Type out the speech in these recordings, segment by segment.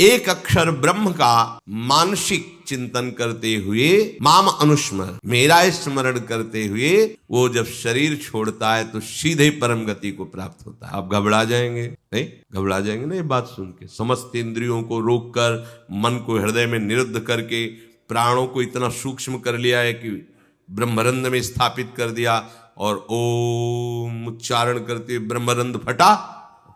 एक अक्षर ब्रह्म का मानसिक चिंतन करते हुए माम अनुस्मर, मेरा स्मरण करते हुए वो जब शरीर छोड़ता है तो सीधे परम गति को प्राप्त होता है। आप घबरा जाएंगे नहीं? घबरा जाएंगे ना ये बात सुन के? समस्त इंद्रियों को रोककर, मन को हृदय में निरुद्ध करके, प्राणों को इतना सूक्ष्म कर लिया है कि ब्रह्मरंध्र में स्थापित कर दिया और ओम उच्चारण करते ब्रह्मरंध्र फटा,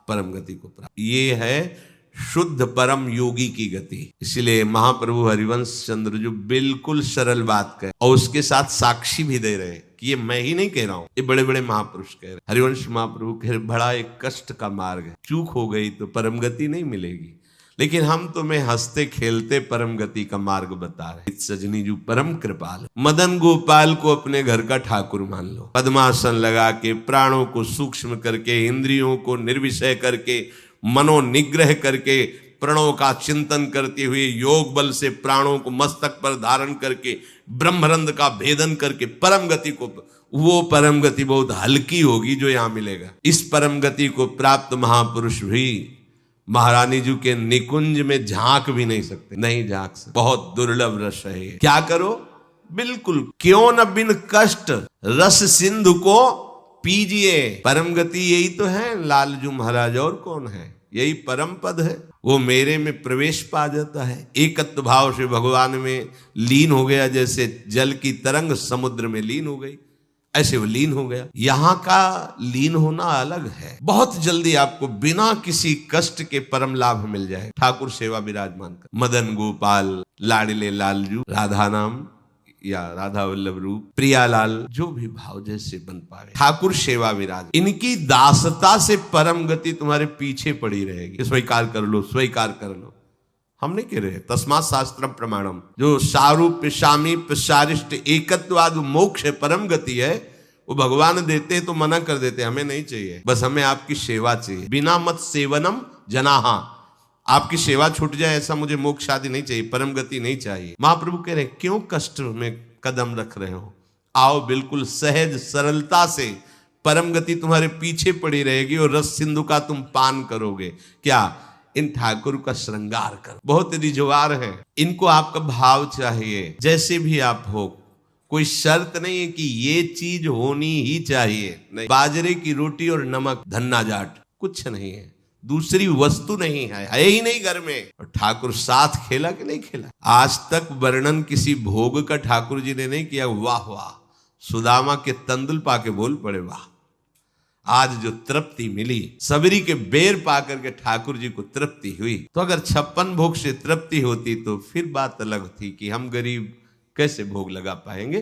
परम गति को प्राप्त। ये है शुद्ध परम योगी की गति। इसलिए महाप्रभु हरिवंश चंद्र जो बिल्कुल सरल बात कहे और उसके साथ साक्षी भी दे रहे कि ये मैं ही नहीं कह रहा हूं, ये बड़े बड़े महापुरुष कह रहे। हरिवंश महाप्रभु कह रहे बड़ा एक कष्ट का मार्ग है, चूक हो गई तो परम गति नहीं मिलेगी, लेकिन हम तुम्हें हंसते खेलते परम गति का मार्ग बता रहे। सजनी जी परम कृपाल, मदन गोपाल को अपने घर का ठाकुर मान लो। पद्मासन लगा के, प्राणों को सूक्ष्म करके, इंद्रियों को निर्विषय करके, मनोनिग्रह करके, प्रणव का चिंतन करते हुए, योग बल से प्राणों को मस्तक पर धारण करके, ब्रह्मरंध्र का भेदन करके परम गति को, वो परम गति बहुत हल्की होगी जो यहां मिलेगा। इस परम गति को प्राप्त महापुरुष भी महारानी जी के निकुंज में झांक भी नहीं सकते, नहीं झांक सकते। बहुत दुर्लभ रस है। क्या करो? बिल्कुल क्यों न बिन कष्ट रस सिंधु को पीजिए। परम गति यही तो है लालजू महाराज, और कौन है? यही परम पद है। वो मेरे में प्रवेश पा जाता है, एकत्व भाव से भगवान में लीन हो गया। जैसे जल की तरंग समुद्र में लीन हो गई, ऐसे वो लीन हो गया। यहां का लीन होना अलग है। बहुत जल्दी आपको बिना किसी कष्ट के परम लाभ मिल जाए। ठाकुर सेवा विराजमान कर, मदन गोपाल, लाडले लालजू, राधा नाम या राधा वल्लभ रूप, प्रियालाल, जो भी भाव जैसे बन पाए, ठाकुर सेवा विराज, इनकी दासता से परम गति तुम्हारे पीछे पड़ी रहेगी। स्वीकार कर लो, स्वीकार कर लो। हम नहीं कह रहे तस्मात् शास्त्रम प्रमाणम, जो सारूप्य सामीप्य सारिष्ट एकत्वाद मोक्ष परम गति है, वो भगवान देते तो मना कर देते, हमें नहीं चाहिए, बस हमें आपकी सेवा चाहिए। बिना मत सेवनम जनाहा, आपकी सेवा छूट जाए ऐसा मुझे मोक्ष आदि नहीं चाहिए, परम गति नहीं चाहिए। महाप्रभु कह रहे क्यों कष्ट में कदम रख रहे हो? आओ बिल्कुल सहज सरलता से, परम गति तुम्हारे पीछे पड़ी रहेगी और रस सिंधु का तुम पान करोगे। क्या? इन ठाकुर का श्रृंगार कर। बहुत रिजवार है, इनको आपका भाव चाहिए, जैसे भी आप हो। कोई शर्त नहीं है कि ये चीज होनी ही चाहिए, नहीं। बाजरे की रोटी और नमक, धन्ना जाट, कुछ नहीं है, दूसरी वस्तु नहीं है ही नहीं घर में। और ठाकुर साथ खेला कि नहीं खेला? आज तक वर्णन किसी भोग का ठाकुर जी ने नहीं किया। वाह वाह, सुदामा के तंदुल पाके बोल पड़े वाह। आज जो तृप्ति मिली, सबरी के बेर पाकर के ठाकुर जी को तृप्ति हुई। तो अगर 56 भोग से तृप्ति होती तो फिर बात अलग थी कि हम गरीब कैसे भोग लगा पाएंगे।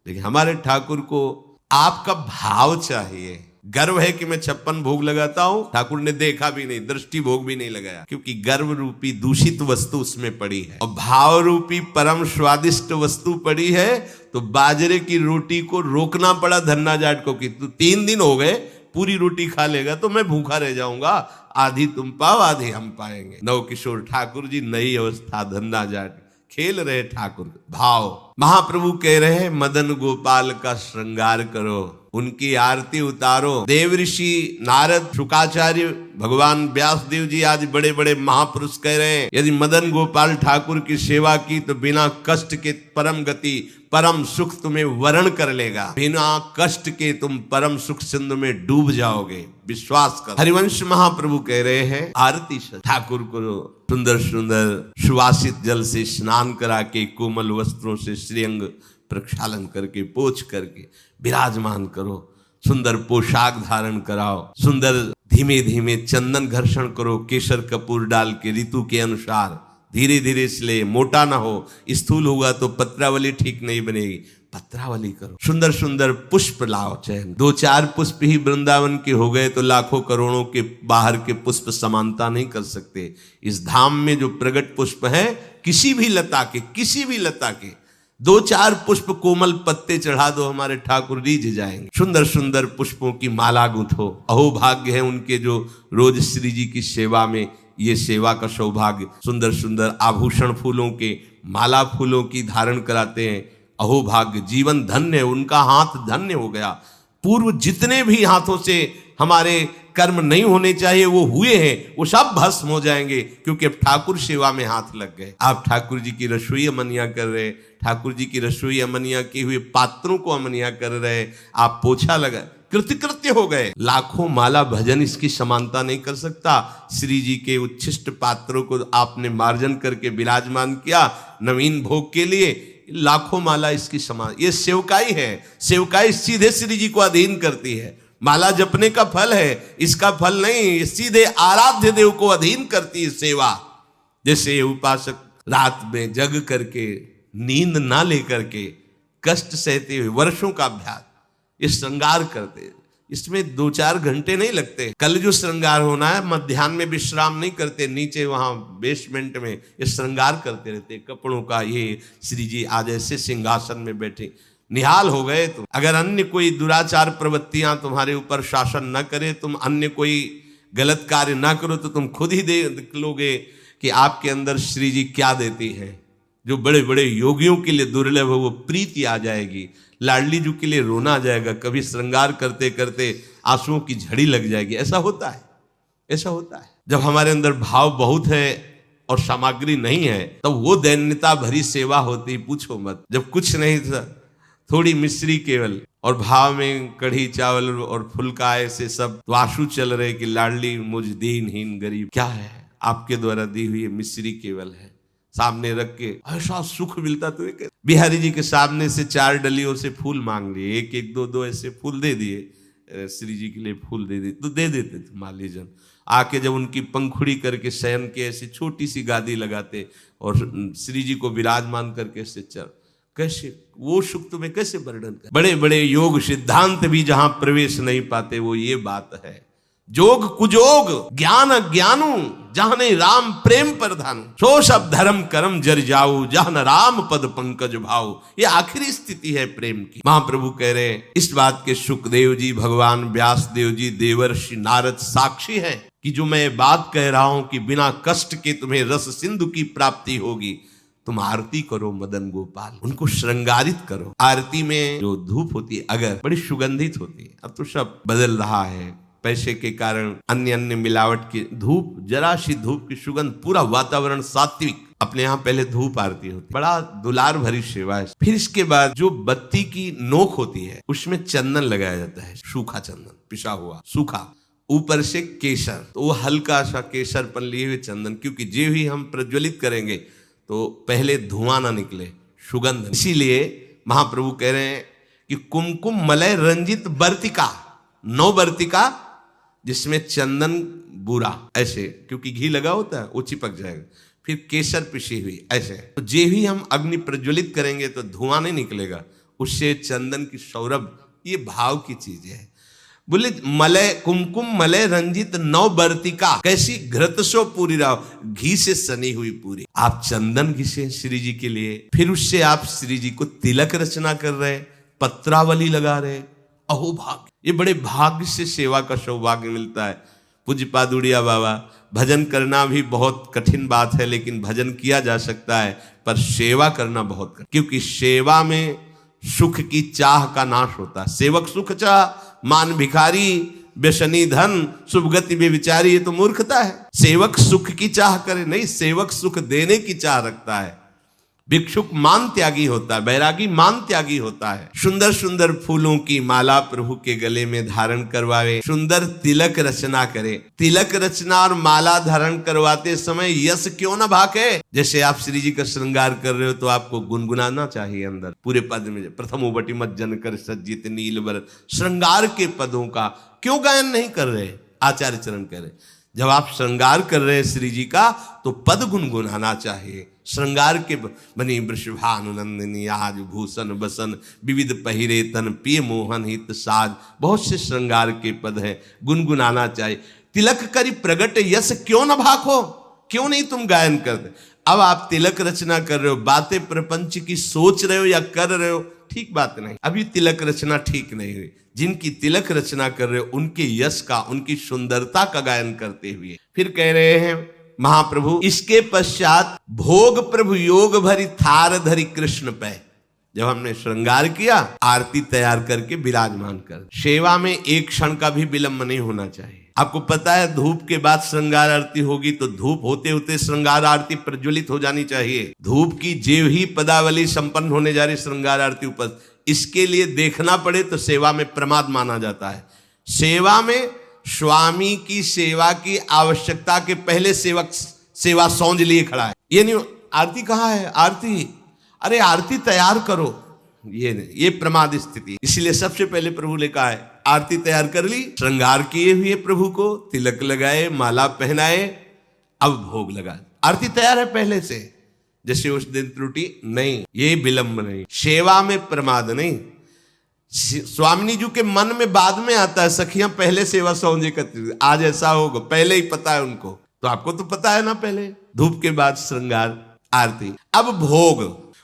लेकिन हमारे ठाकुर को आपका भाव चाहिए। गर्व है कि मैं 56 भोग लगाता हूं, ठाकुर ने देखा भी नहीं, दृष्टि भोग भी नहीं लगाया, क्योंकि गर्व रूपी दूषित वस्तु उसमें पड़ी है और भाव रूपी परम स्वादिष्ट वस्तु पड़ी है। तो बाजरे की रोटी को रोकना पड़ा धन्ना जाट को कि तू 3 दिन हो गए, पूरी रोटी खा लेगा तो मैं भूखा रह जाऊंगा, आधी तुम पाओ आधी हम पाएंगे। नवकिशोर ठाकुर जी, नई अवस्था, धन्ना जाट, खेल रहे ठाकुर भाव। महाप्रभु कह रहे मदन गोपाल का श्रृंगार करो, उनकी आरती उतारो। देव ऋषि नारद, शुकाचार्य, भगवान व्यासदेव जी आदि बड़े बड़े महापुरुष कह रहे हैं यदि मदन गोपाल ठाकुर की सेवा की तो बिना कष्ट के परम गति, परम सुख तुम्हें वरण कर लेगा। बिना कष्ट के तुम परम सुख सिंधु में डूब जाओगे, विश्वास करो। हरिवंश महाप्रभु कह रहे हैं आरती ठाकुर को सुंदर सुंदर सुवासित जल से स्नान करा के, कोमल वस्त्रों से श्रीअंग प्रक्षालन करके, पोछ करके विराजमान करो, सुंदर पोशाक धारण कराओ, सुंदर धीमे धीमे चंदन घर्षण करो, केसर कपूर डाल के ऋतु के अनुसार धीरे धीरे, इसलिए मोटा ना हो, स्थूल होगा तो पत्रावली ठीक नहीं बनेगी, पत्रावली करो। सुंदर सुंदर पुष्प लाओ, चयन 2-4 पुष्प ही वृंदावन के हो गए तो लाखों करोड़ों के बाहर के पुष्प समानता नहीं कर सकते। इस धाम में जो प्रगट पुष्प है, किसी भी लता के 2-4 पुष्प कोमल पत्ते चढ़ा दो, हमारे ठाकुर रीझ जाएंगे। सुंदर सुंदर पुष्पों की माला गूंथो। अहो भाग्य है उनके जो रोज श्री जी की सेवा में, ये सेवा का सौभाग्य। सुंदर सुंदर आभूषण फूलों के, माला फूलों की धारण कराते हैं। अहो भाग्य, जीवन धन्य, उनका हाथ धन्य हो गया। पूर्व जितने भी हाथों से हमारे कर्म नहीं होने चाहिए वो हुए हैं, वो सब भस्म हो जाएंगे, क्योंकि अब ठाकुर सेवा में हाथ लग गए। आप ठाकुर जी की रसोई अमनिया कर रहे, ठाकुर जी की रसोई अमनिया किए हुए पात्रों को अमनिया कर रहे, आप पोछा लगा, कृतकृत्य हो गए। लाखों माला भजन इसकी समानता नहीं कर सकता। श्री जी के उच्छिष्ट पात्रों को आपने मार्जन करके विराजमान किया नवीन भोग के लिए, लाखों माला इसकी समान। ये सेवकाई है, सेवकाई सीधे श्री जी को अधीन करती है। माला जपने का फल है, इसका फल नहीं, ये सीधे आराध्य देव को अधीन करती है सेवा। जैसे उपासक रात में जग करके नींद ना लेकर के कष्ट सहते हुए वर्षों का अभ्यास ये श्रृंगार करते, इसमें 2-4 घंटे नहीं लगते। कल जो श्रृंगार होना है मध्याह्न में विश्राम नहीं करते, नीचे वहां बेसमेंट में ये श्रृंगार करते रहते कपड़ों का। ये श्री जी आज ऐसे सिंहासन में बैठे, निहाल हो गए। तुम अगर अन्य कोई दुराचार प्रवृत्तियां तुम्हारे ऊपर शासन न करे, तुम अन्य कोई गलत कार्य ना करो, तो तुम खुद ही देख लोगे कि आपके अंदर श्री जी क्या देती है। जो बड़े बड़े योगियों के लिए दुर्लभ है वो प्रीति आ जाएगी, लाडली जी के लिए रोना आ जाएगा, कभी श्रृंगार करते करते आंसुओं की झड़ी लग जाएगी। ऐसा होता है, ऐसा होता है। जब हमारे अंदर भाव बहुत है और सामग्री नहीं है, तब वो दैन्यता भरी सेवा होती, पूछो मत। जब कुछ नहीं था, थोड़ी मिश्री केवल, और भाव में कढ़ी चावल और फुल्का ऐसे सब, तो आंसू चल रहे कि लाडली मुझ दीनहीन गरीब, क्या है आपके द्वारा दी हुई मिश्री केवल है, सामने रख के ऐसा सुख मिलता। तो एक बिहारी जी के सामने से 4 डलियों से फूल मांग लिए, 1-1, 2-2 ऐसे फूल दे दिए, श्री जी के लिए फूल दे दिए, तो दे देते थे माली जन। आके जब उनकी पंखुड़ी करके शयन के ऐसी छोटी सी गादी लगाते और श्री जी को विराजमान करके ऐसे चल, कैसे वो सुख तुम्हें कैसे वर्णन कर। बड़े बड़े योग सिद्धांत भी जहां प्रवेश नहीं पाते, वो ये बात है। जोग कुजोग ज्ञान अज्ञानू, जहां नहीं राम प्रेम प्रधानु, सो सब धर्म कर्म जर जाऊ, जहां राम पद पंकज भाऊ। ये आखिरी स्थिति है प्रेम की। महाप्रभु कह रहे हैं इस बात के सुखदेव जी, भगवान व्यास देव जी, देवर्षि नारद साक्षी है कि जो मैं बात कह रहा हूं कि बिना कष्ट के तुम्हें रस सिंधु की प्राप्ति होगी। तुम आरती करो मदन गोपाल, उनको श्रृंगारित करो। आरती में जो धूप होती है अगर बड़ी सुगंधित होती है, अब तो सब बदल रहा है पैसे के कारण, अन्य अन्य मिलावट की धूप, जरा सी धूप की सुगंध, पूरा वातावरण सात्विक। अपने यहाँ पहले धूप आरती होती, बड़ा दुलार भरी सेवा है। फिर इसके बाद जो बत्ती की नोक होती है उसमें चंदन लगाया जाता है, सूखा चंदन, पिसा हुआ सूखा, ऊपर से केसर, तो वो हल्का सा केसरपन लिए हुए चंदन, क्योंकि जो ही हम प्रज्वलित करेंगे तो पहले धुआं ना निकले, सुगंध। इसीलिए महाप्रभु कह रहे हैं कि कुमकुम मलय रंजित बर्तिका, 9 बर्तिका जिसमें चंदन बुरा ऐसे, क्योंकि घी लगा होता है वो चिपक जाएगा, फिर केसर पिसी हुई ऐसे, तो जे ही हम अग्नि प्रज्वलित करेंगे तो धुआं नहीं निकलेगा, उससे चंदन की सौरभ, ये भाव की चीज है। बोले मलय कुमकुम मलय रंजित 9 बर्तिका, कैसी घृतसो पूरी राव, घी से सनी हुई पूरी। आप चंदन घिसे श्री जी के लिए, फिर उससे आप श्री जी को तिलक रचना कर रहे, पत्रावली लगा रहे, अहो भाग्य, ये बड़े भाग्य से सेवा का सौभाग्य मिलता है। पूज्य पादुड़िया बाबा, भजन करना भी बहुत कठिन बात है, लेकिन भजन किया जा सकता है, पर सेवा करना बहुत कठिन, क्योंकि सेवा में सुख की चाह का नाश होता है। सेवक सुख चाह, मान भिखारी, व्यसनी धन, शुभ गति बेविचारी, ये तो मूर्खता है। सेवक सुख की चाह करे नहीं, सेवक सुख देने की चाह रखता है। भिक्षुक मान त्यागी होता है, बैरागी मान त्यागी होता है। सुंदर सुंदर फूलों की माला प्रभु के गले में धारण करवावे, सुंदर तिलक रचना करे। तिलक रचना और माला धारण करवाते समय यश क्यों न भाके। जैसे आप श्री जी का श्रृंगार कर रहे हो तो आपको गुनगुनाना चाहिए अंदर पूरे पद में, प्रथम उबटी मत जन कर सज्जित नीलवर, श्रृंगार के पदों का क्यों गायन नहीं कर रहे। आचार्य चरण कह रहे जब आप श्रृंगार कर रहे हैं श्री जी का तो पद गुनगुनाना चाहिए। श्रृंगार के बनी वृषभानुनंदिनी आज भूषण बसन, विविध पहिरे तन पिय मोहन हित साज, बहुत से श्रृंगार के पद हैं, गुनगुनाना चाहिए। तिलक करी प्रगट यश क्यों न भाखो, क्यों नहीं तुम गायन करते। अब आप तिलक रचना कर रहे हो, बातें प्रपंच की सोच रहे हो या कर रहे हो, ठीक बात नहीं, अभी तिलक रचना ठीक नहीं हुई। जिनकी तिलक रचना कर रहे हो उनके यश का, उनकी सुंदरता का गायन करते हुए फिर कह रहे हैं महाप्रभु, इसके पश्चात भोग प्रभु योग भरी थार धरी कृष्ण पे। जब हमने श्रृंगार किया, आरती तैयार करके विराजमान कर। सेवा में एक क्षण का भी विलंब नहीं होना चाहिए। आपको पता है धूप के बाद श्रृंगार आरती होगी तो धूप होते होते श्रृंगार आरती प्रज्वलित हो जानी चाहिए। धूप की जेव ही पदावली संपन्न होने जा रही श्रृंगार आरती ऊपर, इसके लिए देखना पड़े तो सेवा में प्रमाद माना जाता है। सेवा में स्वामी की सेवा की आवश्यकता के पहले सेवक सेवा सौंज लिए खड़ा है। ये नहीं आरती कहाँ है, आरती, अरे आरती तैयार करो, ये नहीं, ये प्रमाद स्थिति। इसलिए सबसे पहले प्रभु ने कहा है आरती तैयार कर ली, श्रृंगार किए हुए प्रभु को तिलक लगाए, माला पहनाए, अब भोग लगा। आरती तैयार है पहले से, जैसे उस दिन त्रुटि नहीं, ये विलंब नहीं, सेवा में प्रमाद नहीं। स्वामिनी जी के मन में बाद में आता है सखियां पहले सेवा सौंजे करती, आज ऐसा होगा, पहले ही पता है उनको, तो आपको तो पता है ना, पहले धूप के बाद श्रृंगार आरती। अब भोग,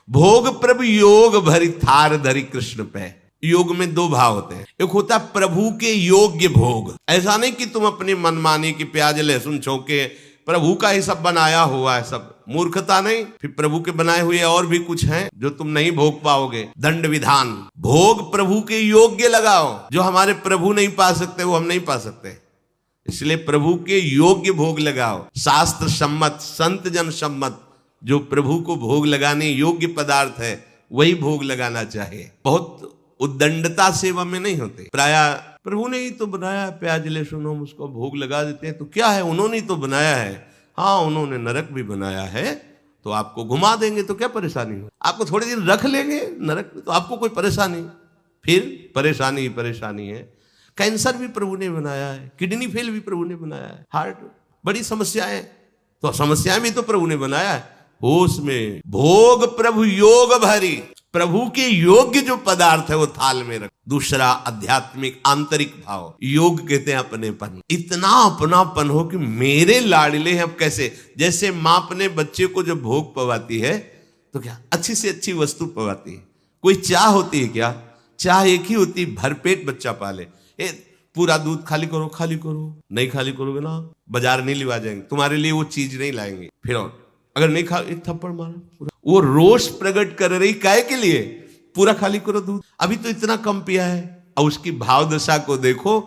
भोग प्रभु योग भरी थार धरी कृष्ण पे। योग में दो भाव होते हैं, एक होता है प्रभु के योग्य भोग, ऐसा नहीं कि तुम अपनी मनमानी की प्याज लहसुन छौके प्रभु का ही सब बनाया हुआ है, सब मूर्खता नहीं। फिर प्रभु के बनाए हुए और भी कुछ हैं जो तुम नहीं भोग पाओगे, दंड विधान। भोग प्रभु के योग्य लगाओ, जो हमारे प्रभु नहीं पा सकते वो हम नहीं पा सकते, इसलिए प्रभु के योग्य भोग लगाओ। शास्त्र सम्मत, संत जन सम्मत, जो प्रभु को भोग लगाने योग्य पदार्थ है वही भोग लगाना चाहिए। बहुत उद्दंडता सेवा में नहीं होते। प्राय प्रभु ने ही तो बनाया है, प्याज लहसुन हम उसको भोग लगा देते हैं, तो क्या है, उन्होंने ही तो बनाया है। हाँ, उन्होंने नरक भी बनाया है, तो आपको घुमा देंगे तो क्या परेशानी हो, आपको थोड़े दिन रख लेंगे नरक में तो आपको कोई परेशानी, फिर परेशानी ही परेशानी है। कैंसर भी प्रभु ने बनाया है, किडनी फेल भी प्रभु ने बनाया है, हार्ट, बड़ी समस्याएं, तो समस्याएं भी तो प्रभु ने बनाया है। होश में भोग प्रभु योग भरी, प्रभु के योग्य जो पदार्थ है वो थाल में रख। दूसरा आध्यात्मिक आंतरिक भाव, योग कहते हैं अपनेपन, इतना अपनापन हो कि मेरे लाडले हैं। अब कैसे, जैसे माँ अपने बच्चे को जब भोग पवाती है तो क्या अच्छी से अच्छी वस्तु पवाती है। कोई चाह होती है क्या, चाह एक ही होती है, भरपेट बच्चा पाले। पूरा दूध खाली करो, खाली करो, नहीं खाली करोगे ना बाजार नहीं लिवा जाएंगे, तुम्हारे लिए वो चीज नहीं लाएंगे। फिर और अगर नहीं खा, एक थप्पड़ मारा, पूरा वो रोष प्रकट कर रही काय के लिए, पूरा खाली करो दूध, अभी तो इतना कम पिया है। और उसकी भाव दशा को देखो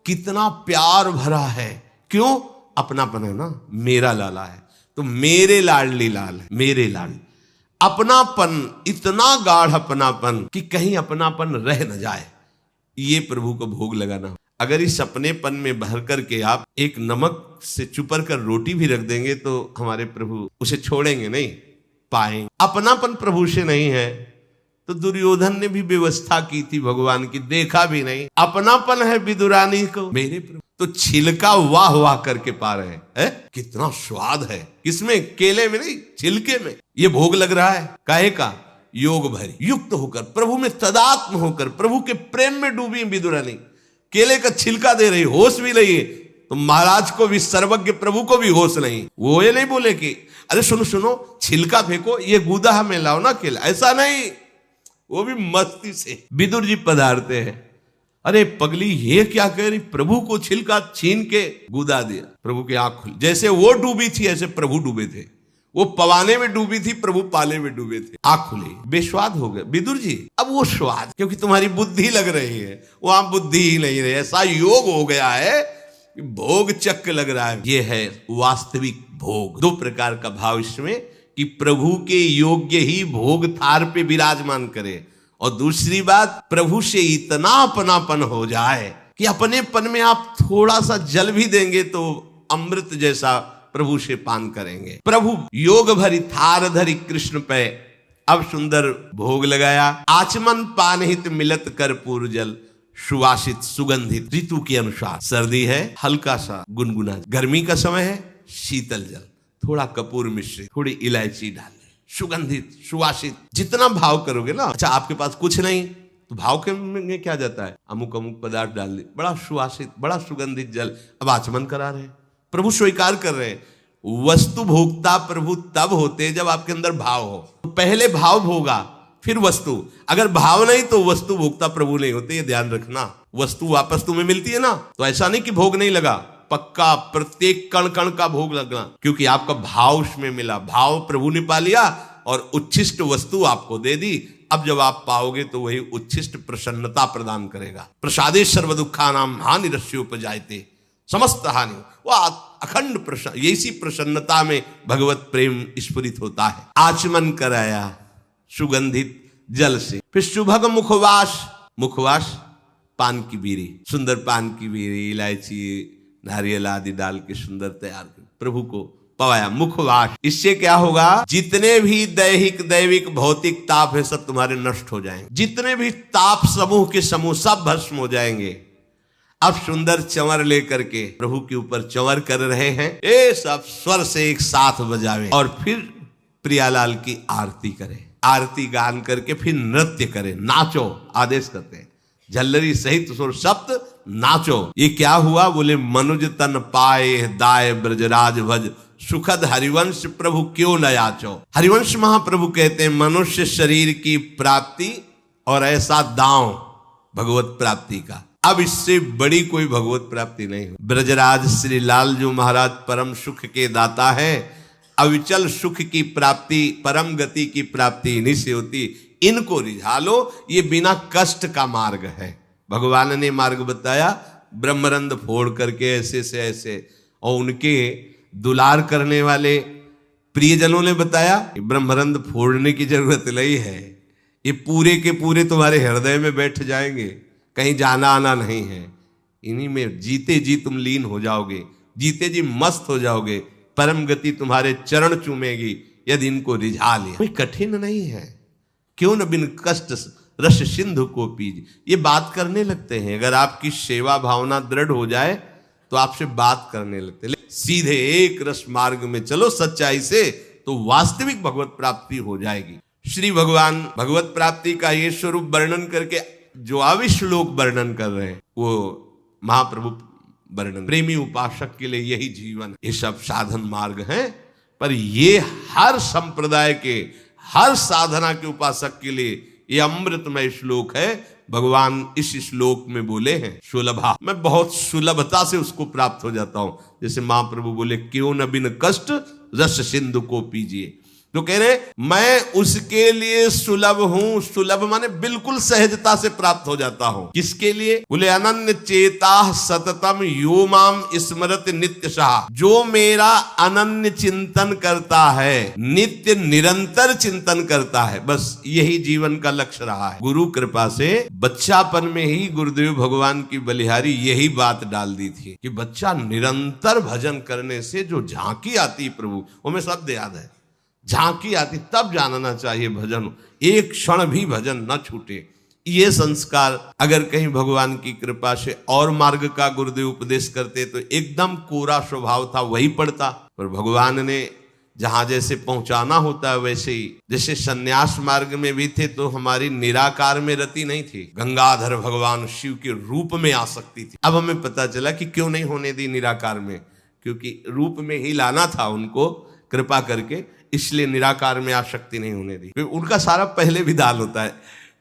कितना प्यार भरा है, क्यों, अपनापन है ना, मेरा लाला है तो मेरे लाडली लाल है, मेरे लाल। अपनापन, इतना गाढ़ अपनापन कि कहीं अपनापन रह न जाए, ये प्रभु को भोग लगाना। अगर इस अपनेपन में भर करके आप एक नमक से चुपर कर रोटी भी रख देंगे तो हमारे प्रभु उसे छोड़ेंगे नहीं, पाएंगे। अपनापन प्रभु से नहीं है तो दुर्योधन ने भी व्यवस्था की थी भगवान की, देखा भी नहीं। अपनापन है विदुरानी को मेरे प्रभु, तो छिलका वाह वाह करके पा रहे हैं। कितना स्वाद है किसमें, केले में नहीं, छिलके में ये भोग लग रहा है। काहे का, योग भरी, युक्त होकर, प्रभु में तदात्म होकर, प्रभु के प्रेम में डूबी विदुरानी, केले का छिलका दे रही, होश भी नहीं है। तो महाराज को भी, सर्वज्ञ प्रभु को भी होश नहीं। वो ये नहीं बोले कि अरे सुनो सुनो छिलका फेंको, ये गुदा हमें लाओ ना केला, ऐसा नहीं। वो भी मस्ती से विदुर जी पधारते हैं, अरे पगली ये क्या कह रही, प्रभु को छिलका छीन के गुदा दिया। प्रभु की आंख खुली, जैसे वो डूबी थी ऐसे प्रभु डूबे थे। वो पवाने में डूबी थी, प्रभु पाले में डूबे थे। आंख खुली, बेस्वाद हो गए विदुर जी। अब वो स्वाद, क्योंकि तुम्हारी बुद्धि लग रही है, वहां बुद्धि ही नहीं रही, ऐसा योग हो गया है कि भोग चक्क लग रहा है। ये है वास्तविक भोग। दो प्रकार का भाव इसमें कि प्रभु के योग्य ही भोग थार पे विराजमान करे, और दूसरी बात प्रभु से इतना अपनापन हो जाए कि अपनेपन में आप थोड़ा सा जल भी देंगे तो अमृत जैसा प्रभु से पान करेंगे। प्रभु योग भरी थार धरी कृष्ण पे, अब सुंदर भोग लगाया। आचमन पानहित मिलत कर्पूर जल, सुवासित सुगंधित ऋतु के अनुसार। सर्दी है हल्का सा गुनगुना, गर्मी का समय है शीतल जल, थोड़ा कपूर मिश्रित, थोड़ी इलायची डाल, सुगंधित सुवासित। जितना भाव करोगे ना, अच्छा आपके पास कुछ नहीं तो भाव के में क्या जाता है, अमुक अमुक पदार्थ डाल दे, बड़ा सुवासित बड़ा सुगंधित जल। अब आचमन करा रहे, प्रभु स्वीकार कर रहे हैं। वस्तु भोक्ता प्रभु तब होते जब आपके अंदर भाव हो। तो पहले भाव भोगा फिर वस्तु, अगर भाव नहीं तो वस्तु भोक्ता प्रभु नहीं होते, ये ध्यान रखना। वस्तु वापस तुम्हें मिलती है ना, तो ऐसा नहीं कि भोग नहीं लगा, पक्का प्रत्येक कण कण का भोग लगना, क्योंकि आपका भाव उसमें मिला। भाव प्रभु ने पा लिया और उच्छिष्ट वस्तु आपको दे दी, अब जब आप पाओगे तो वही उच्छिष्ट प्रसन्नता प्रदान करेगा। प्रसादे सर्व दुखानाम हानि रस्योपजायते, समस्त हानि, वह अखंड प्रसन्न, ऐसी प्रसन्नता में भगवत प्रेम स्फुरित होता है। आचमन कराया सुगंधित जल से, फिर सुभग मुखवास, मुखवास पान की बीड़ी, सुंदर पान की बीड़ी, इलायची, नारियल आदि डाल के सुंदर तैयार कर प्रभु को पवाया, मुखवास। इससे क्या होगा, जितने भी दैहिक दैविक भौतिक ताप है सब तुम्हारे नष्ट हो जाएंगे, जितने भी ताप समूह के समूह सब भस्म हो जाएंगे। अब सुंदर चंवर लेकर के प्रभु के ऊपर चंवर कर रहे हैं, ये सब स्वर से एक साथ बजावे और फिर प्रियालाल की आरती करें, आरती गान करके फिर नृत्य करें, नाचो आदेश करते हैं, झल्लरी सहित सुर सप्त नाचो। ये क्या हुआ, बोले मनुज तन पाए दाय ब्रजराज भज, सुखद हरिवंश प्रभु क्यों न याचो। हरिवंश महाप्रभु कहते हैं मनुष्य शरीर की प्राप्ति और ऐसा दांव भगवत प्राप्ति का, अब इससे बड़ी कोई भगवत प्राप्ति नहीं हो। ब्रजराज श्री लाल जो महाराज परम सुख के दाता है, अविचल सुख की प्राप्ति, परम गति की प्राप्ति इन्हीं से होती, इनको रिझा लो, ये बिना कष्ट का मार्ग है। भगवान ने मार्ग बताया, ब्रह्मरंध फोड़ करके ऐसे से ऐसे, और उनके दुलार करने वाले प्रियजनों ने बताया ब्रह्मरंध फोड़ने की जरूरत नहीं है, ये पूरे के पूरे तुम्हारे हृदय में बैठ जाएंगे, कहीं जाना आना नहीं है, इन्हीं में जीते जी तुम लीन हो जाओगे, जीते जी मस्त हो जाओगे, परम गति तुम्हारे चरण चूमेगी यदि इनको रिझा लिया। कोई कठिन नहीं है, क्यों न बिन कष्ट रस सिंधु को पीज, ये बात करने लगते हैं। अगर आपकी सेवा भावना दृढ़ हो जाए तो आपसे बात करने लगते हैं। सीधे एक रस मार्ग में चलो सच्चाई से, तो वास्तविक भगवत प्राप्ति हो जाएगी। श्री भगवान भगवत प्राप्ति का ये स्वरूप वर्णन करके जो आविश्लोक वर्णन कर रहे हैं वो महाप्रभु वर्णन, प्रेमी उपासक के लिए यही जीवन, ये सब साधन मार्ग हैं, पर ये हर संप्रदाय के हर साधना के उपासक के लिए ये अमृतमय श्लोक है। भगवान इस श्लोक में बोले हैं सुलभा, मैं बहुत सुलभता से उसको प्राप्त हो जाता हूं। जैसे महाप्रभु बोले क्यों न बिन कष्ट रस सिंधु को पीजिए, तो कह रहे मैं उसके लिए सुलभ हूं, सुलभ माने बिल्कुल सहजता से प्राप्त हो जाता हूं। किसके लिए, बोले अनन्य चेता सततम यो माम स्मरत नित्य शाह, जो मेरा अनन्य चिंतन करता है, नित्य निरंतर चिंतन करता है, बस यही जीवन का लक्ष्य रहा है। गुरु कृपा से बच्चापन में ही गुरुदेव भगवान की बलिहारी यही बात डाल दी थी कि बच्चा निरंतर भजन करने से जो झांकी आती प्रभु, वो में शब्द याद है, झांकी आती तब जानना चाहिए भजन, एक क्षण भी भजन न छूटे। ये संस्कार अगर कहीं भगवान की कृपा से और मार्ग का गुरुदेव उपदेश करते तो एकदम कोरा स्वभाव था वही पड़ता, पर भगवान ने जहां जैसे पहुंचाना होता है वैसे ही, जैसे सन्यास मार्ग में भी थे तो हमारी निराकार में रति नहीं थी, गंगाधर भगवान शिव के रूप में आ सकती थी। अब हमें पता चला कि क्यों नहीं होने दी निराकार में, क्योंकि रूप में ही लाना था उनको कृपा करके, इसलिए निराकार में आसक्ति नहीं होने दी। उनका सारा पहले विधान होता है।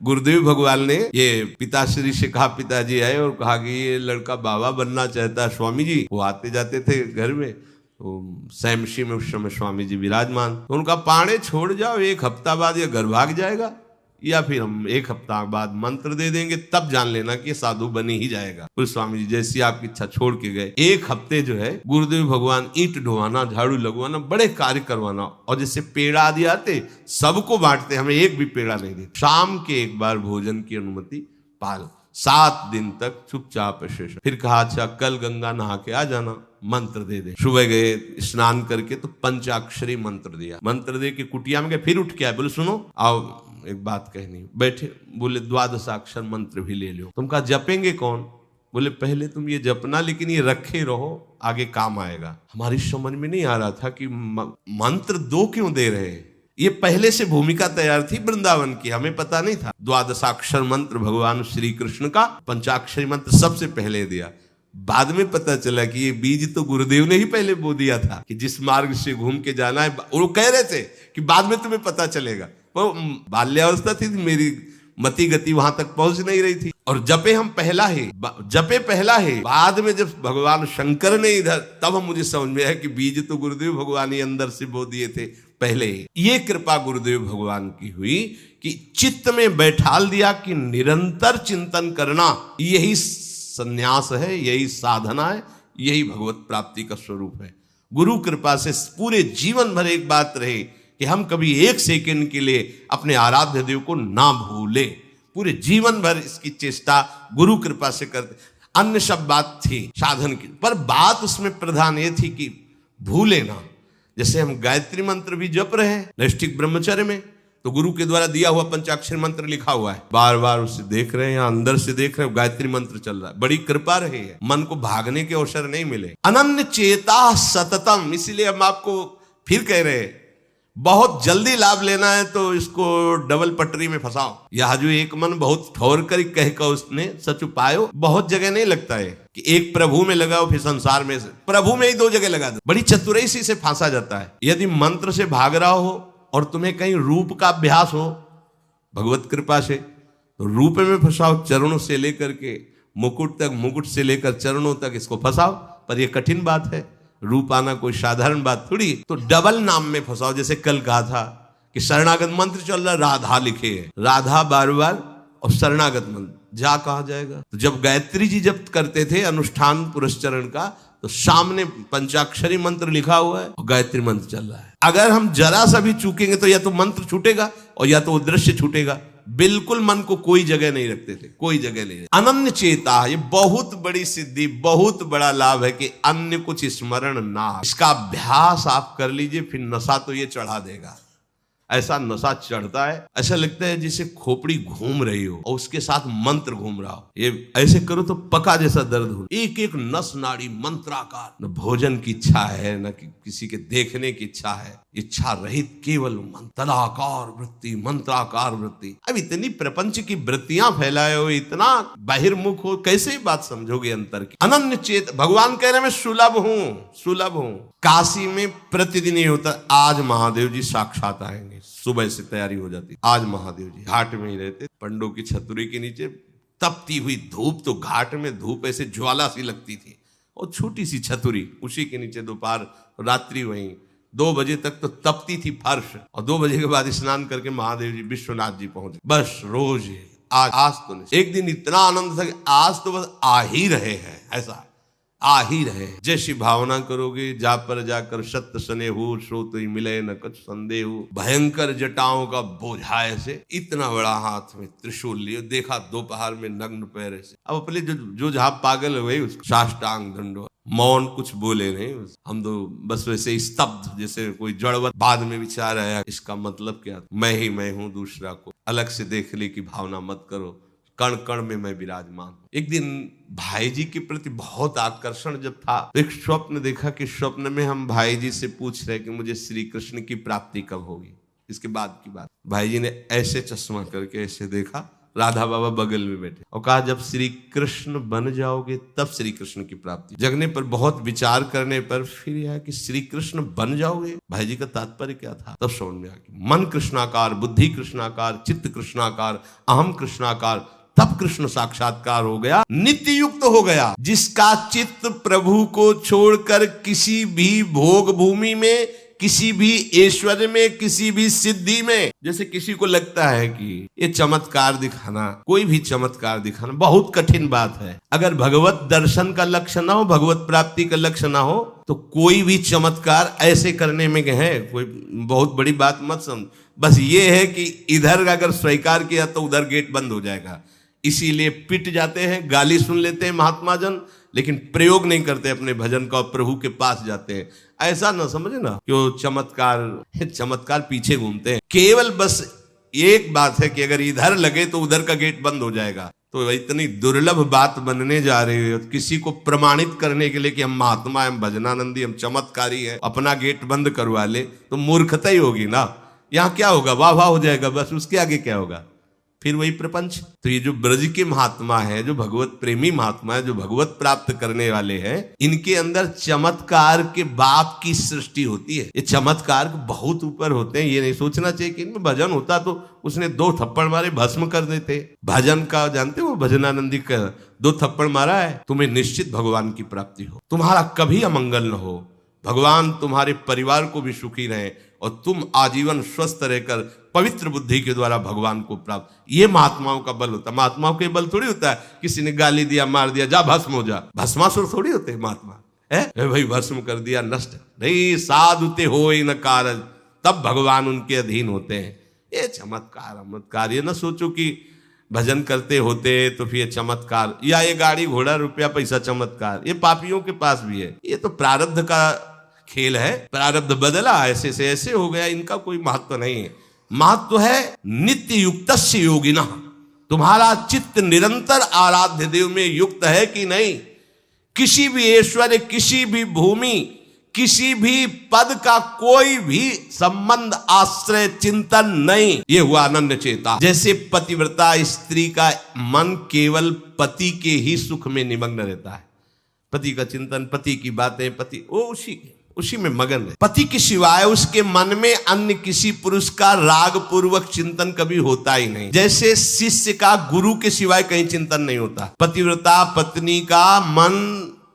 गुरुदेव भगवान ने ये पिताश्री से कहा, पिताजी आए और कहा कि ये लड़का बाबा बनना चाहता है स्वामी जी। वो आते जाते थे घर में, तो सैमशी में उस समय स्वामी जी विराजमान, तो उनका पाणे छोड़ जाओ, एक हफ्ता बाद ये घर भाग जाएगा, या फिर हम एक हफ्ता बाद मंत्र दे देंगे, तब जान लेना कि साधु बनी ही जाएगा। फिर स्वामी जी जैसी आपकी इच्छा छोड़ के गए। एक हफ्ते जो है गुरुदेव भगवान ईंट ढोवाना, झाड़ू लगवाना, बड़े कार्य करवाना, और जैसे पेड़ा आदि आते सबको बांटते, हमें एक भी पेड़ा नहीं देते। शाम के एक बार भोजन की अनुमति पाल, 7 दिन तक चुपचाप शेष। फिर कहा अच्छा कल गंगा नहा के आ जाना, मंत्र दे दे। सुबह गए स्नान करके तो पंचाक्षरी मंत्र दिया, मंत्र दे के कुटिया में गए, फिर उठ के आए, बोले सुनो आओ एक बात कहनी। बैठे, बोले 12 मंत्र भी ले लो। तुम कहा जपेंगे कौन, बोले पहले तुम ये जपना, लेकिन ये रखे रहो, आगे काम आएगा। हमारी समझ में नहीं आ रहा था कि मंत्र 2 क्यों दे रहे हैं, ये पहले से भूमिका तैयार थी वृंदावन की, हमें पता नहीं था। 12 मंत्र भगवान श्री कृष्ण का, पंचाक्षरी मंत्र सबसे पहले दिया। बाद में पता चला कि ये बीज तो गुरुदेव ने ही पहले बो दिया था कि जिस मार्ग से घूम के जाना है। वो कह रहे थे कि बाद में तुम्हें पता चलेगा, पर बाल्यावस्था थी मेरी, मति गति वहां तक पहुंच नहीं रही थी। और जपे हम पहला है, बाद में जब भगवान शंकर ने इधर, तब हम मुझे समझ में आया कि बीज तो गुरुदेव भगवान ही अंदर से बो दिए थे पहले ही। ये कृपा गुरुदेव भगवान की हुई कि चित्त में बैठाल दिया कि निरंतर चिंतन करना यही संन्यास है, यही साधना है, यही भगवत प्राप्ति का स्वरूप है। गुरु कृपा से पूरे जीवन भर एक बात रहे कि हम कभी एक सेकंड के लिए अपने आराध्य देव को ना भूले। पूरे जीवन भर इसकी चेष्टा गुरु कृपा से करते। अन्य सब बात थी साधन की, पर बात उसमें प्रधान ये थी कि भूले ना। जैसे हम गायत्री मंत्र भी जप रहे हैं नैष्ठिक ब्रह्मचर्य में, तो गुरु के द्वारा दिया हुआ पंचाक्षर मंत्र लिखा हुआ है, बार बार उसे देख रहे हैं, या अंदर से देख रहे हैं, गायत्री मंत्र चल रहा है। बड़ी कृपा रही है, मन को भागने के अवसर नहीं मिले। अनन्य चेता सततम, इसीलिए हम आपको फिर कह रहे हैं, बहुत जल्दी लाभ लेना है तो इसको डबल पटरी में फंसाओ। यह जो एक मन बहुत ठोर कर कह कर उसने सच उपायो, बहुत जगह नहीं लगता है कि एक प्रभु में लगाओ फिर संसार में से, प्रभु में ही 2 जगह लगा दो। बड़ी चतुराई से फांसा जाता है। यदि मंत्र से भाग रहा हो और तुम्हें कहीं रूप का अभ्यास हो भगवत कृपा से, तो रूप में फंसाओ, चरणों से लेकर के मुकुट तक, मुकुट से लेकर चरणों तक इसको फंसाओ। पर यह कठिन बात है, रूप आना कोई साधारण बात थोड़ी। तो डबल नाम में फंसाओ। जैसे कल कहा था कि शरणागत मंत्र चल रहा, राधा लिखे है, राधा बार बार, और शरणागत मंत्र जा कहा जाएगा। तो जब गायत्री जी जब करते थे अनुष्ठान पुरस्चरण का, तो सामने पंचाक्षरी मंत्र लिखा हुआ है और गायत्री मंत्र चल रहा है। अगर हम जरा सा भी चूकेंगे तो या तो मंत्र छूटेगा और या तो वो दृश्य छूटेगा। बिल्कुल मन को कोई जगह नहीं रखते थे, कोई जगह नहीं। अनन्य चेता, ये बहुत बड़ी सिद्धि, बहुत बड़ा लाभ है कि अन्य कुछ स्मरण ना। इसका अभ्यास आप कर लीजिए, फिर नशा तो ये चढ़ा देगा। ऐसा नशा चढ़ता है, ऐसा लगता है जैसे खोपड़ी घूम रही हो और उसके साथ मंत्र घूम रहा हो। ये ऐसे करो तो पका जैसा दर्द हो, एक एक नस नाड़ी मंत्राकार। न भोजन की इच्छा है, न किसी के देखने की इच्छा है, इच्छा रहित केवल तदाकार वृत्ति, मंत्राकार वृत्ति। अब इतनी प्रपंच की वृत्तियां फैलाए हो, इतना बहिर्मुख हो, कैसे बात समझोगे अंतर की। अनन्य चेत, भगवान कह रहे मैं सुलभ हूं। काशी में प्रतिदिन ये होता, आज महादेव जी साक्षात आएंगे, सुबह से तैयारी हो जाती। आज महादेव जी घाट में ही रहते, पंडों की छतरी के नीचे तपती हुई धूप, तो घाट में धूप ऐसे ज्वाला सी लगती थी, और छोटी सी छतरी, उसी के नीचे दोपहर रात्रि वहीं 2 बजे तक तो तपती थी फर्श, और 2 बजे के बाद स्नान करके महादेव जी विश्वनाथ जी पहुंचे। बस रोज आज तो नहीं। एक दिन इतना आनंद था कि आज तो बस आ ही रहे हैं, ऐसा आ ही रहे। जैसी भावना करोगे, जा पर जाकर सत्य सने हो, सो तो ही मिले न कुछ संदेह हो। भयंकर जटाओं का बोझा ऐसे, इतना बड़ा हाथ में त्रिशूल लिए, देखा दोपहर में नग्न पैर ऐसे। अब अपने जो जहां पागल हो गई, उसको साष्टांग दंडो, मौन, कुछ बोले नहीं। हम तो बस वैसे स्तब्ध, जैसे कोई जड़वत। बाद में विचार आया, इसका मतलब क्या, मैं ही मैं हूं, दूसरा को अलग से देख ले की भावना मत करो, कण कण में मैं विराजमान। एक दिन भाई जी के प्रति बहुत आकर्षण जब था, तो एक स्वप्न देखा कि स्वप्न में हम भाई जी से पूछ रहे कि मुझे श्री कृष्ण की प्राप्ति कब होगी। इसके बाद की बात, भाई जी ने ऐसे चश्मा करके ऐसे देखा, राधा बाबा बगल में बैठे, और कहा जब श्री कृष्ण बन जाओगे तब श्री कृष्ण की प्राप्ति। जगने पर, बहुत विचार करने पर फिर यह कि श्री कृष्ण बन जाओगे, भाई जी का तात्पर्य क्या था, तब समझ में आ गया। मन कृष्णाकार, बुद्धि कृष्णाकार, चित्त कृष्णाकार, अहम कृष्णाकार, तब कृष्ण साक्षात्कार हो गया, नित्य युक्त हो गया। जिसका चित्त प्रभु को छोड़कर किसी भी भोग भूमि में, किसी भी ऐश्वर्य में, किसी भी सिद्धि में, जैसे किसी को लगता है कि ये चमत्कार दिखाना, कोई भी चमत्कार दिखाना बहुत कठिन बात है। अगर भगवत दर्शन का लक्ष्य ना हो, भगवत प्राप्ति का लक्ष्य ना हो, तो कोई भी चमत्कार ऐसे करने में है कोई बहुत बड़ी बात मत समझ। बस ये है कि इधर अगर स्वीकार किया तो उधर गेट बंद हो जाएगा। इसीलिए पिट जाते हैं, गाली सुन लेते हैं महात्मा जन, लेकिन प्रयोग नहीं करते अपने भजन का, प्रभु के पास जाते हैं। ऐसा ना समझे ना क्यों चमत्कार पीछे घूमते हैं। केवल बस एक बात है कि अगर इधर लगे तो उधर का गेट बंद हो जाएगा। तो इतनी दुर्लभ बात बनने जा रही है, किसी को प्रमाणित करने के लिए कि हम महात्मा, हम भजनानंदी, हम चमत्कारी हैं, अपना गेट बंद करवा ले, तो मूर्खता ही होगी ना। यहाँ क्या होगा, वाह वाह हो जाएगा, बस उसके आगे क्या होगा। फिर वही प्रपंच। तो ये जो ब्रज के महात्मा है, जो भगवत प्रेमी महात्मा है, जो भगवत प्राप्त करने वाले हैं, इनके अंदर चमत्कार के बाप की सृष्टि होती है। ये चमत्कार बहुत ऊपर होते हैं। ये नहीं सोचना चाहिए कि इनमें भजन होता तो उसने 2 थप्पड़ मारे भस्म कर देते। भजन का जानते हो, भजनानंदी का 2 थप्पड़ मारा है, तुम्हें निश्चित भगवान की प्राप्ति हो, तुम्हारा कभी अमंगल न हो, भगवान तुम्हारे परिवार को भी सुखी रहे और तुम आजीवन स्वस्थ रहकर पवित्र बुद्धि के द्वारा भगवान को प्राप्त। ये महात्माओं का बल होता है। महात्माओं के बल थोड़ी होता है किसी ने गाली दिया, मार दिया, जा भस्म हो जा। भस्मासुर थोड़ी होते महात्मा, है भाई भस्म कर दिया, नष्ट नहीं। साधुते हो न कारज, तब भगवान उनके अधीन होते हैं। ये चमत्कार, ये ना सोचो कि भजन करते होते तो फिर चमत्कार, या ये गाड़ी घोड़ा रुपया पैसा चमत्कार, ये पापियों के पास भी है। ये तो प्रारब्ध का खेल है, प्रारब्ध बदला, ऐसे से ऐसे हो गया, इनका कोई महत्व नहीं है। महत्व है नित्य युक्तस्य योगिनः, तुम्हारा चित्त निरंतर आराध्य देव में युक्त है कि नहीं। किसी भी ऐश्वर्य, किसी भी भूमि, किसी भी पद का कोई भी संबंध, आश्रय, चिंतन नहीं। ये हुआ अनन्य चेता। जैसे पतिव्रता स्त्री का मन केवल पति के ही सुख में निमग्न रहता है, पति का चिंतन, पति की बातें, पति वो उसी में मगन है। पति के सिवाय उसके मन में अन्य किसी पुरुष का राग पूर्वक चिंतन कभी होता ही नहीं। जैसे शिष्य का गुरु के सिवाय कहीं चिंतन नहीं होता। पतिव्रता पत्नी का मन,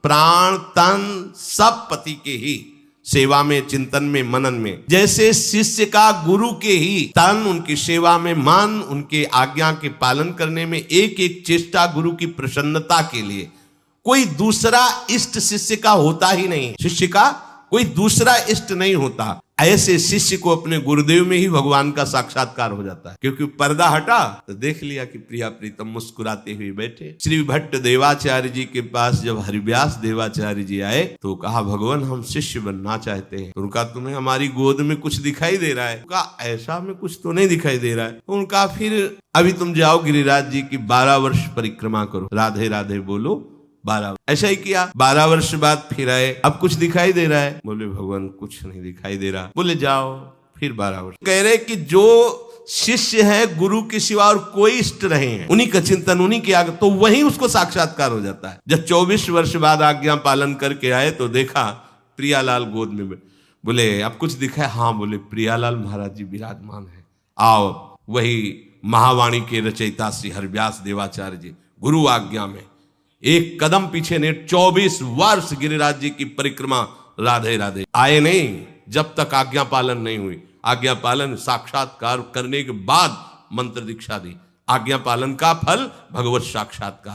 प्राण, तन सब पति के ही सेवा में, चिंतन में, मनन में। जैसे शिष्य का गुरु के ही तन, उनकी सेवा में मन, उनके आज्ञा के पालन करने में एक एक चेष्टा गुरु की प्रसन्नता के लिए। कोई दूसरा इष्ट शिष्य का होता ही नहीं। शिष्य का कोई दूसरा इष्ट नहीं होता। ऐसे शिष्य को अपने गुरुदेव में ही भगवान का साक्षात्कार हो जाता है, क्योंकि पर्दा हटा तो देख लिया कि प्रिया प्रीतम मुस्कुराते हुए बैठे। श्री भट्ट देवाचार्य जी के पास जब हरिव्यास देवाचार्य जी आए तो कहा, भगवान हम शिष्य बनना चाहते हैं। उनका तुम्हें हमारी गोद में कुछ दिखाई दे रहा है? उनका ऐसा में कुछ तो नहीं दिखाई दे रहा है। उनका फिर अभी तुम जाओ गिरिराज जी की 12 वर्ष परिक्रमा करो, राधे राधे बोलो 12। ऐसा ही किया। 12 वर्ष बाद फिर आए, अब कुछ दिखाई दे रहा है? बोले भगवान कुछ नहीं दिखाई दे रहा। बोले जाओ फिर 12 वर्ष। कह रहे कि जो शिष्य है गुरु के सिवा और कोई इष्ट रहे हैं, उन्हीं का चिंतन, उन्हीं की आज्ञा, तो वही उसको साक्षात्कार हो जाता है। जब 24 वर्ष बाद आज्ञा पालन करके आए तो देखा प्रियालाल गोद में। बोले अब कुछ दिखाए? हाँ। बोले प्रियालाल महाराज जी विराजमान है, आओ। वही महावाणी के रचयिता श्री हरिव्यास देवाचार्य जी गुरु आज्ञा में एक कदम पीछे ने 24 वर्ष गिरिराज जी की परिक्रमा राधे राधे आए नहीं, जब तक आज्ञा पालन नहीं हुई। आज्ञा पालन साक्षात्कार करने के बाद मंत्र दीक्षा दी। आज्ञा पालन का फल भगवत साक्षात्कार।